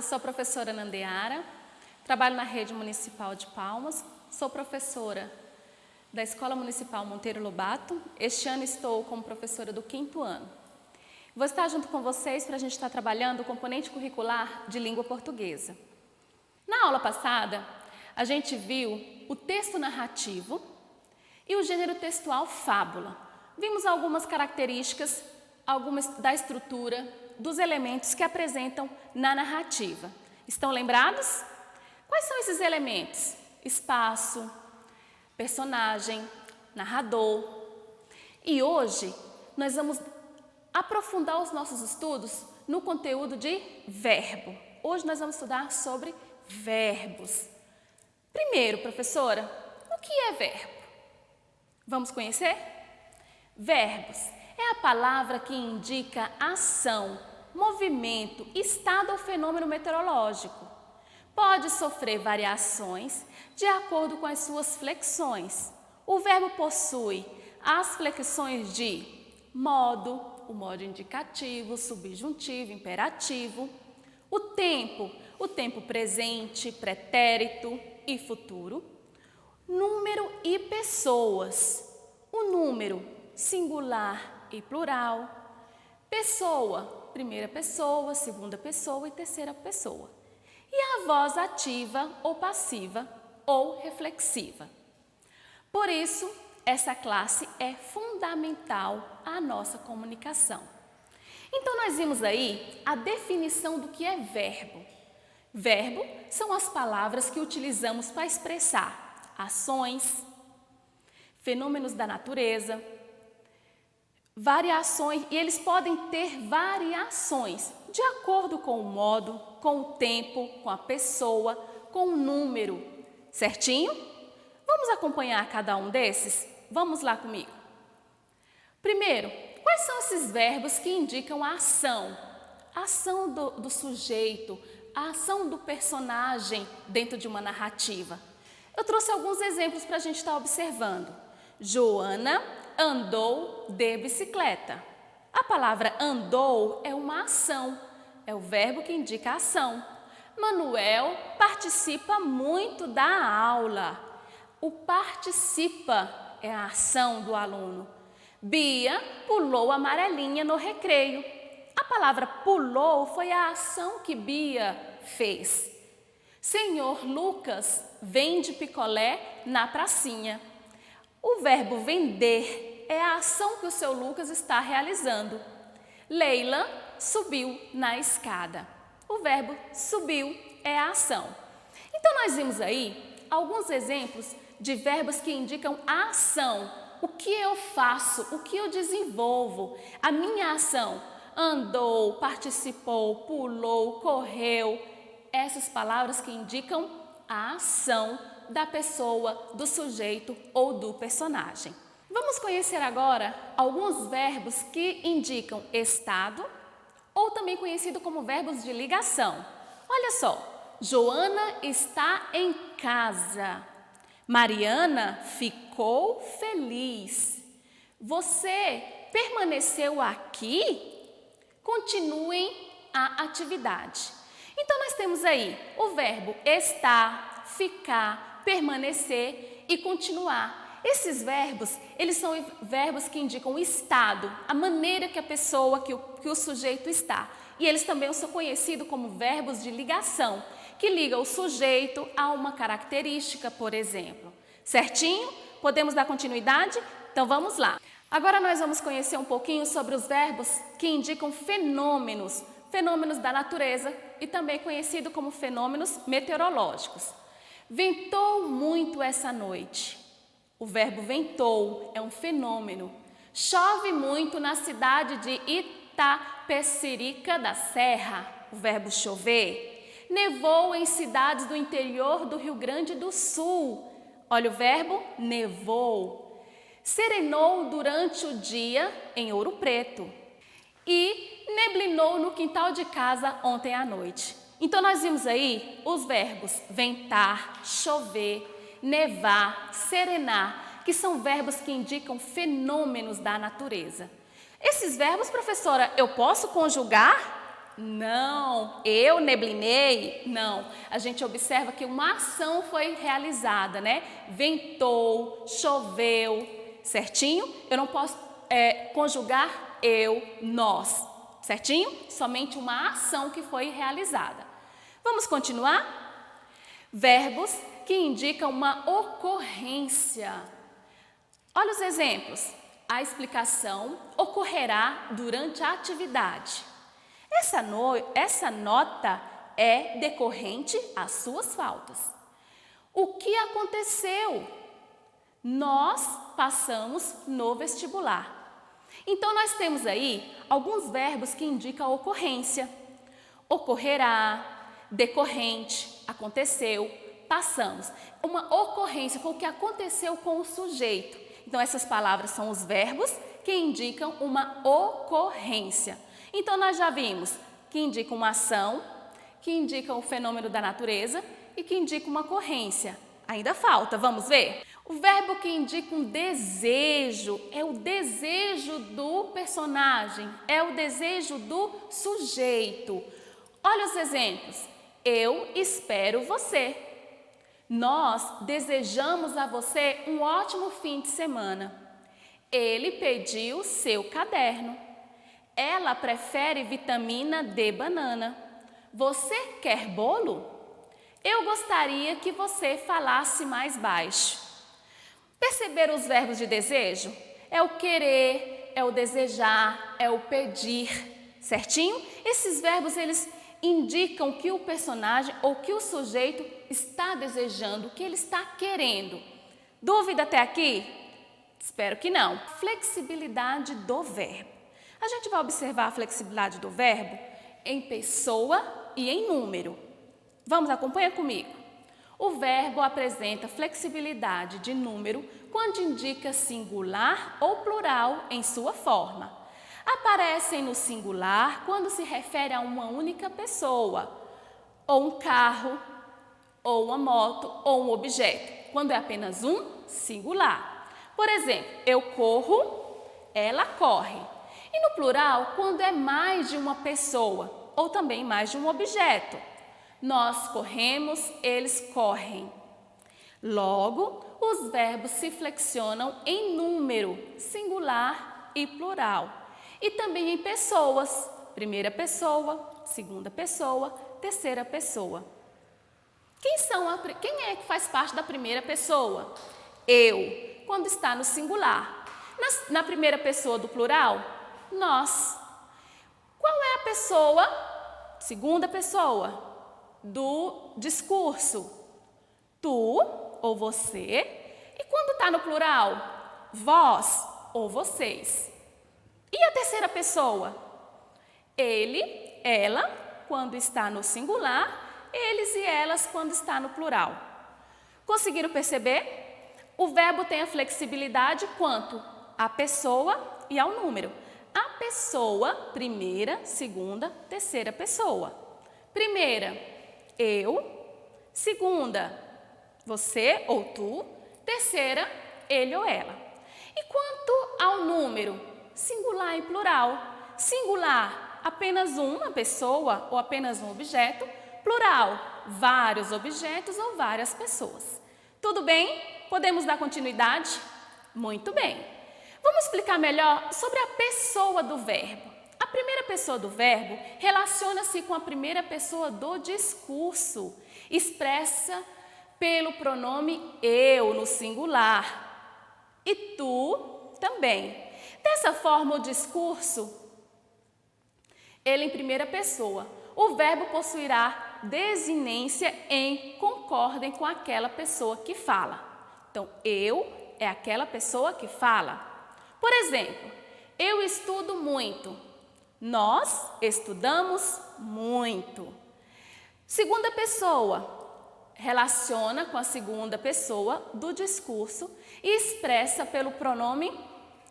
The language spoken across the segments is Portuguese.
sou a professora Nandeara, trabalho na rede municipal de Palmas, sou professora da Escola Municipal Monteiro Lobato. Este ano estou como professora do 5º ano. Vou estar junto com vocês para a gente estar trabalhando o componente curricular de língua portuguesa. Na aula passada, a gente viu o texto narrativo e o gênero textual fábula. Vimos algumas características, algumas da estrutura dos elementos que apresentam na narrativa. Estão lembrados? Quais são esses elementos? Espaço, personagem, narrador. E hoje nós vamos aprofundar os nossos estudos no conteúdo de verbo. Hoje nós vamos estudar sobre verbos. Primeiro, professora, o que é verbo? Vamos conhecer? Verbos é a palavra que indica ação, movimento, estado ou fenômeno meteorológico. Pode sofrer variações de acordo com as suas flexões. O verbo possui as flexões de modo, o modo indicativo, subjuntivo, imperativo. O tempo presente, pretérito e futuro. Número e pessoas. O número singular e plural. Pessoa, primeira pessoa, segunda pessoa e terceira pessoa. E a voz ativa ou passiva ou reflexiva. Por isso, essa classe é fundamental à nossa comunicação. Então, nós vimos aí a definição do que é verbo. Verbo são as palavras que utilizamos para expressar ações, fenômenos da natureza, variações, e eles podem ter variações de acordo com o modo, com o tempo, com a pessoa, com o número, certinho? Vamos acompanhar cada um desses? Vamos lá comigo. Primeiro, quais são esses verbos que indicam a ação? A ação do sujeito, a ação do personagem dentro de uma narrativa. Eu trouxe alguns exemplos para a gente estar observando. Joana andou de bicicleta. A palavra andou é uma ação, é o verbo que indica a ação. Manuel participa muito da aula. O participa é a ação do aluno. Bia pulou a amarelinha no recreio. A palavra pulou foi a ação que Bia fez. Senhor Lucas vende picolé na pracinha. O verbo vender é a ação que o seu Lucas está realizando. Leila subiu na escada. O verbo subiu é a ação. Então, nós vimos aí alguns exemplos de verbos que indicam a ação. O que eu faço, o que eu desenvolvo, a minha ação. Andou, participou, pulou, correu. Essas palavras que indicam a ação da pessoa, do sujeito ou do personagem. Vamos conhecer agora alguns verbos que indicam estado ou também conhecido como verbos de ligação. Olha só, Joana está em casa. Mariana ficou feliz. Você permaneceu aqui? Continuem a atividade. Então, nós temos aí o verbo estar, ficar, permanecer e continuar. Esses verbos, eles são verbos que indicam o estado, a maneira que a pessoa, que o sujeito está. E eles também são conhecidos como verbos de ligação, que ligam o sujeito a uma característica, por exemplo. Certinho? Podemos dar continuidade? Então, vamos lá. Agora nós vamos conhecer um pouquinho sobre os verbos que indicam fenômenos, fenômenos da natureza e também conhecido como fenômenos meteorológicos. Ventou muito essa noite. O verbo ventou é um fenômeno. Chove muito na cidade de Itapecerica da Serra. O verbo chover. Nevou em cidades do interior do Rio Grande do Sul. Olha o verbo nevou. Serenou durante o dia em Ouro Preto e neblinou no quintal de casa ontem à noite. Então, nós vimos aí os verbos ventar, chover, nevar, serenar, que são verbos que indicam fenômenos da natureza. Esses verbos, professora, eu posso conjugar? Não, eu neblinei? Não. A gente observa que uma ação foi realizada, né? Ventou, choveu, certinho? Eu não posso conjugar eu, nós, certinho? Somente uma ação que foi realizada. Vamos continuar? Verbos que indicam uma ocorrência. Olha os exemplos. A explicação ocorrerá durante a atividade. Essa nota é decorrente às suas faltas. O que aconteceu? Nós passamos no vestibular. Então, nós temos aí alguns verbos que indicam a ocorrência. Ocorrerá, decorrente, aconteceu, passamos. Uma ocorrência foi o que aconteceu com o sujeito. Então, essas palavras são os verbos que indicam uma ocorrência. Então, nós já vimos que indica uma ação, que indica o fenômeno da natureza e que indica uma ocorrência. Ainda falta, vamos ver? O verbo que indica um desejo é o desejo do personagem, é o desejo do sujeito. Olha os exemplos. Eu espero você. Nós desejamos a você um ótimo fim de semana. Ele pediu seu caderno. Ela prefere vitamina D banana. Você quer bolo? Eu gostaria que você falasse mais baixo. Perceberam os verbos de desejo? É o querer, é o desejar, é o pedir, certinho? Esses verbos, eles indicam que o personagem ou que o sujeito está desejando, o que ele está querendo. Dúvida até aqui? Espero que não. Flexibilidade do verbo. A gente vai observar a flexibilidade do verbo em pessoa e em número. Vamos, acompanha comigo. O verbo apresenta flexibilidade de número quando indica singular ou plural em sua forma. Aparecem no singular quando se refere a uma única pessoa, ou um carro, ou uma moto, ou um objeto. Quando é apenas um, singular. Por exemplo, eu corro, ela corre. E no plural, quando é mais de uma pessoa, ou também mais de um objeto. Nós corremos, eles correm. Logo, os verbos se flexionam em número, singular e plural. E também em pessoas, primeira pessoa, segunda pessoa, terceira pessoa. Quem é que faz parte da primeira pessoa? Eu, quando está no singular. Na primeira pessoa do plural, nós. Qual é a pessoa, segunda pessoa, do discurso? Tu ou você. E quando está no plural? Vós ou vocês. E a terceira pessoa? Ele, ela, quando está no singular, eles e elas quando está no plural. Conseguiram perceber? O verbo tem a flexibilidade quanto à pessoa e ao número. A pessoa, primeira, segunda, terceira pessoa. Primeira, eu. Segunda, você ou tu. Terceira, ele ou ela. E quanto ao número? Singular e plural. Singular, apenas uma pessoa ou apenas um objeto. Plural, vários objetos ou várias pessoas. Tudo bem? Podemos dar continuidade? Muito bem. Vamos explicar melhor sobre a pessoa do verbo. A primeira pessoa do verbo relaciona-se com a primeira pessoa do discurso, expressa pelo pronome eu no singular e tu também. Dessa forma, o discurso, ele em primeira pessoa. O verbo possuirá desinência em concordem com aquela pessoa que fala. Então, eu é aquela pessoa que fala. Por exemplo, eu estudo muito. Nós estudamos muito. Segunda pessoa relaciona com a segunda pessoa do discurso e expressa pelo pronome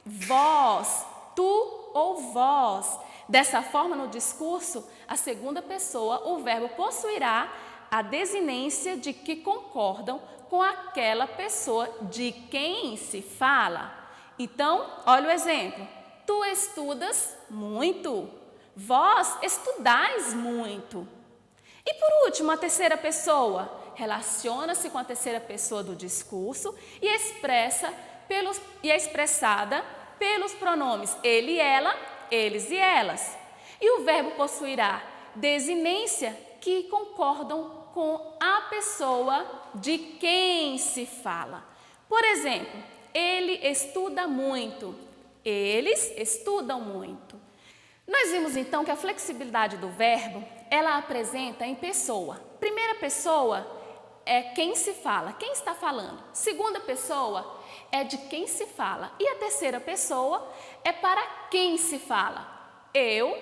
vós, tu ou vós. Dessa forma, no discurso, a segunda pessoa, o verbo possuirá a desinência de que concordam com aquela pessoa de quem se fala. Então, olha o exemplo. Tu estudas muito. Vós estudais muito. E por último, a terceira pessoa relaciona-se com a terceira pessoa do discurso e é expressada pelos pronomes ele e ela, eles e elas. E o verbo possuirá desinência que concordam com a pessoa de quem se fala. Por exemplo, ele estuda muito, eles estudam muito. Nós vimos então que a flexibilidade do verbo, ela apresenta em pessoa. Primeira pessoa é quem se fala, quem está falando. Segunda pessoa é de quem se fala. E a terceira pessoa é para quem se fala. Eu,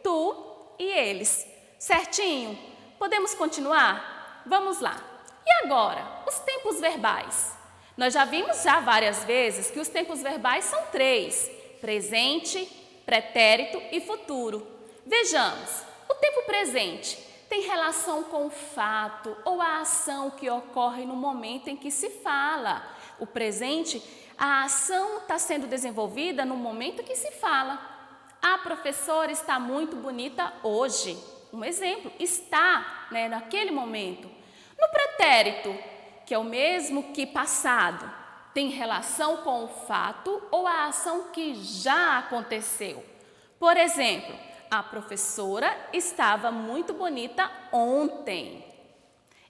tu e eles. Certinho? Podemos continuar? Vamos lá. E agora, os tempos verbais. Nós já vimos várias vezes que os tempos verbais são 3. Presente, pretérito e futuro. Vejamos, o tempo presente tem relação com o fato ou a ação que ocorre no momento em que se fala. O presente, a ação está sendo desenvolvida no momento que se fala. A professora está muito bonita hoje. Um exemplo, está, naquele momento. No pretérito, que é o mesmo que passado, tem relação com o fato ou a ação que já aconteceu. Por exemplo, a professora estava muito bonita ontem.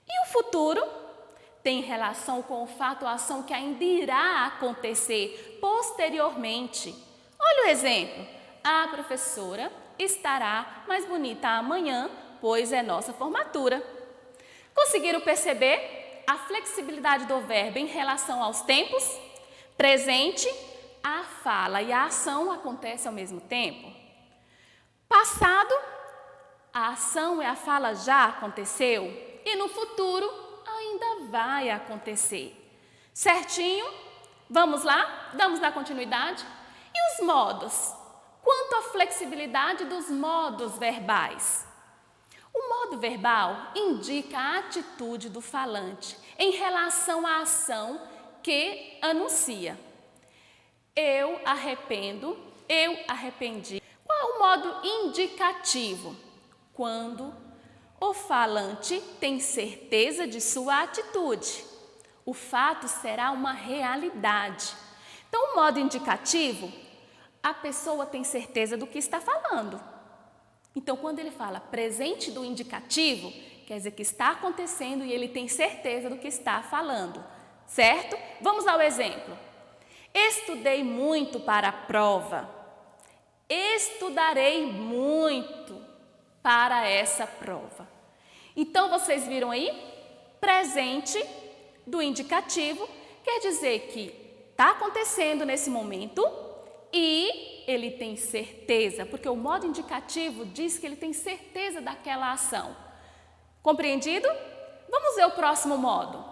E o futuro tem relação com o fato ou a ação que ainda irá acontecer posteriormente. Olha o exemplo. A professora estará mais bonita amanhã, pois é nossa formatura. Conseguiram perceber a flexibilidade do verbo em relação aos tempos? Presente, a fala e a ação acontecem ao mesmo tempo. Passado, a ação e a fala já aconteceu e no futuro ainda vai acontecer. Certinho? Vamos lá? Damos na continuidade? E os modos? Quanto à flexibilidade dos modos verbais? O modo verbal indica a atitude do falante em relação à ação que anuncia. Eu arrependo, eu arrependi. Qual é o modo indicativo? Quando o falante tem certeza de sua atitude. O fato será uma realidade. Então, o modo indicativo, a pessoa tem certeza do que está falando. Então, quando ele fala presente do indicativo, quer dizer que está acontecendo e ele tem certeza do que está falando, certo? Vamos ao exemplo. Estudei muito para a prova. Estudarei muito para essa prova. Então, vocês viram aí? Presente do indicativo quer dizer que está acontecendo nesse momento e ele tem certeza, porque o modo indicativo diz que ele tem certeza daquela ação. Compreendido? Vamos ver o próximo modo.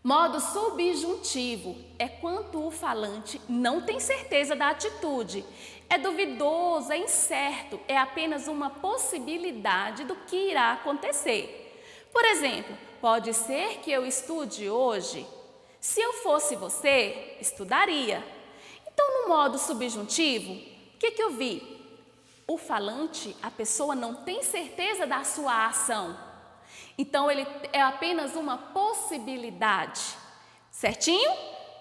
Modo subjuntivo é quando o falante não tem certeza da atitude. É duvidoso, é incerto, é apenas uma possibilidade do que irá acontecer. Por exemplo, pode ser que eu estude hoje. Se eu fosse você, estudaria. Então, no modo subjuntivo, o que eu vi? O falante, a pessoa não tem certeza da sua ação. Então, ele é apenas uma possibilidade. Certinho?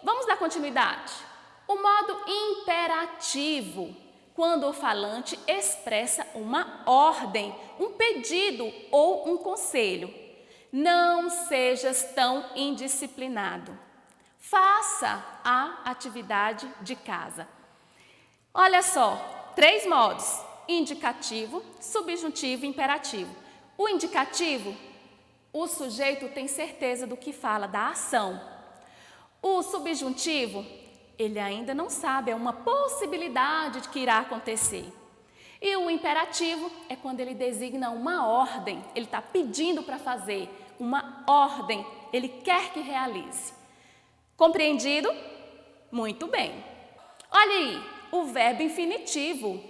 Vamos dar continuidade. O modo imperativo, quando o falante expressa uma ordem, um pedido ou um conselho. Não sejas tão indisciplinado. Faça a atividade de casa. Olha só, 3 modos: indicativo, subjuntivo e imperativo. O indicativo, o sujeito tem certeza do que fala, da ação. O subjuntivo, ele ainda não sabe, é uma possibilidade de que irá acontecer. E o imperativo é quando ele designa uma ordem, ele está pedindo para fazer uma ordem, ele quer que realize. Compreendido? Muito bem. Olha aí, o verbo infinitivo,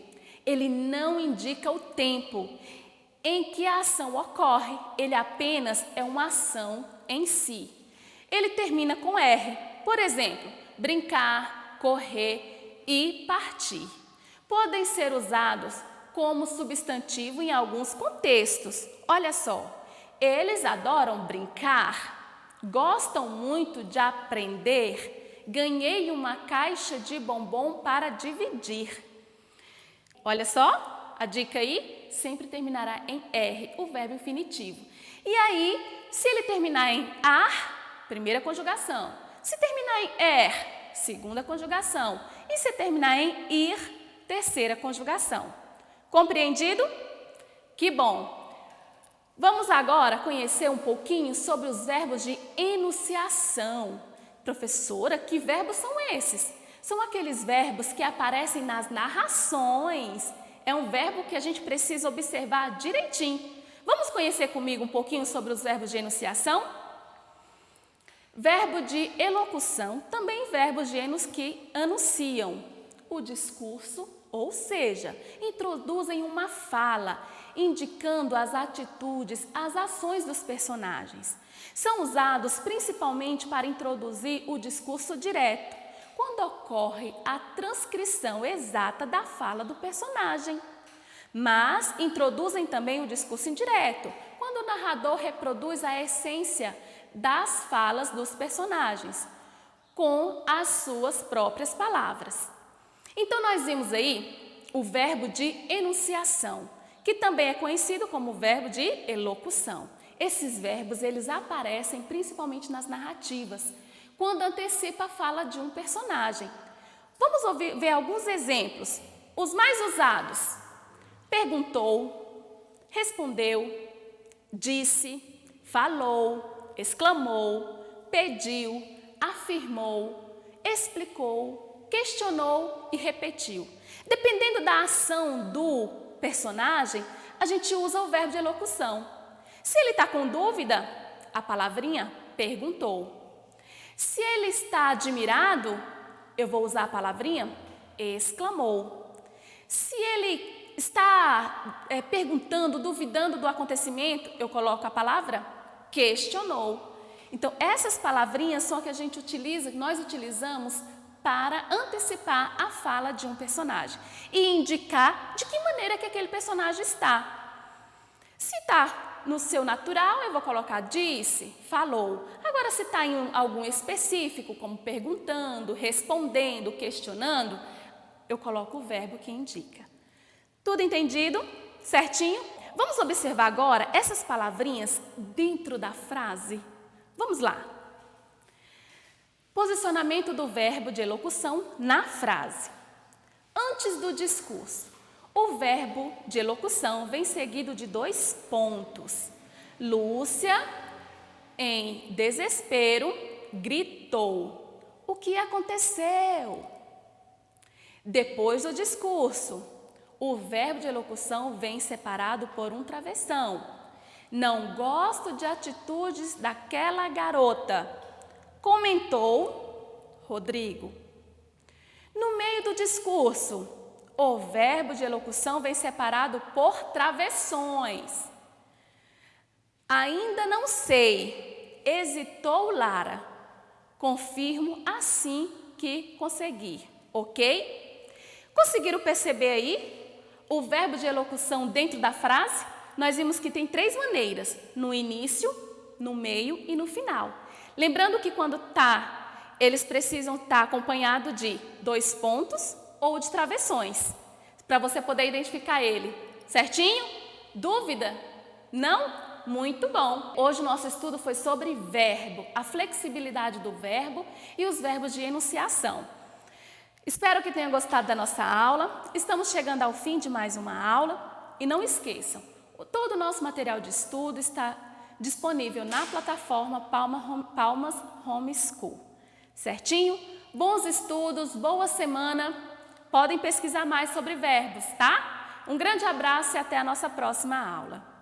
ele não indica o tempo em que a ação ocorre, ele apenas é uma ação em si. Ele termina com R, por exemplo, brincar, correr e partir. Podem ser usados como substantivo em alguns contextos. Olha só, eles adoram brincar, gostam muito de aprender, ganhei uma caixa de bombom para dividir. Olha só, a dica aí sempre terminará em R, o verbo infinitivo. E aí, se ele terminar em ar, primeira conjugação. Se terminar em er, segunda conjugação. E se terminar em ir, terceira conjugação. Compreendido? Que bom! Vamos agora conhecer um pouquinho sobre os verbos de enunciação. Professora, que verbos são esses? São aqueles verbos que aparecem nas narrações. É um verbo que a gente precisa observar direitinho. Vamos conhecer comigo um pouquinho sobre os verbos de enunciação? Verbo de elocução, também verbos de enos que anunciam o discurso, ou seja, introduzem uma fala, indicando as atitudes, as ações dos personagens. São usados principalmente para introduzir o discurso direto, quando ocorre a transcrição exata da fala do personagem. Mas introduzem também o discurso indireto, quando o narrador reproduz a essência das falas dos personagens, com as suas próprias palavras. Então, nós vimos aí o verbo de enunciação, que também é conhecido como verbo de elocução. Esses verbos, eles aparecem principalmente nas narrativas, quando antecipa a fala de um personagem. Vamos ver alguns exemplos. Os mais usados: perguntou, respondeu, disse, falou, exclamou, pediu, afirmou, explicou, questionou e repetiu. Dependendo da ação do personagem, a gente usa o verbo de elocução. Se ele está com dúvida, a palavrinha perguntou. Se ele está admirado, eu vou usar a palavrinha exclamou. Se ele está perguntando, duvidando do acontecimento, eu coloco a palavra questionou. Então, essas palavrinhas são que a gente utiliza, que nós utilizamos para antecipar a fala de um personagem e indicar de que maneira que aquele personagem está. Se está no seu natural, eu vou colocar disse, falou. Agora, se está em algum específico, como perguntando, respondendo, questionando, eu coloco o verbo que indica. Tudo entendido? Certinho? Vamos observar agora essas palavrinhas dentro da frase? Vamos lá. Posicionamento do verbo de elocução na frase. Antes do discurso, o verbo de elocução vem seguido de 2 pontos. Lúcia, em desespero, gritou. O que aconteceu? Depois do discurso, o verbo de elocução vem separado por um travessão. Não gosto de atitudes daquela garota, comentou Rodrigo. No meio do discurso, o verbo de elocução vem separado por travessões. Ainda não sei, hesitou Lara. Confirmo assim que conseguir, ok? Conseguiram perceber aí o verbo de elocução dentro da frase? Nós vimos que tem 3 maneiras, no início, no meio e no final. Lembrando que quando eles precisam estar acompanhados de 2 pontos ou de travessões, para você poder identificar ele. Certinho? Dúvida? Não? Muito bom! Hoje o nosso estudo foi sobre verbo, a flexibilidade do verbo e os verbos de enunciação. Espero que tenham gostado da nossa aula. Estamos chegando ao fim de mais uma aula. E não esqueçam, todo o nosso material de estudo está disponível na plataforma Palmas Home School. Certinho? Bons estudos, boa semana. Podem pesquisar mais sobre verbos, tá? Um grande abraço e até a nossa próxima aula.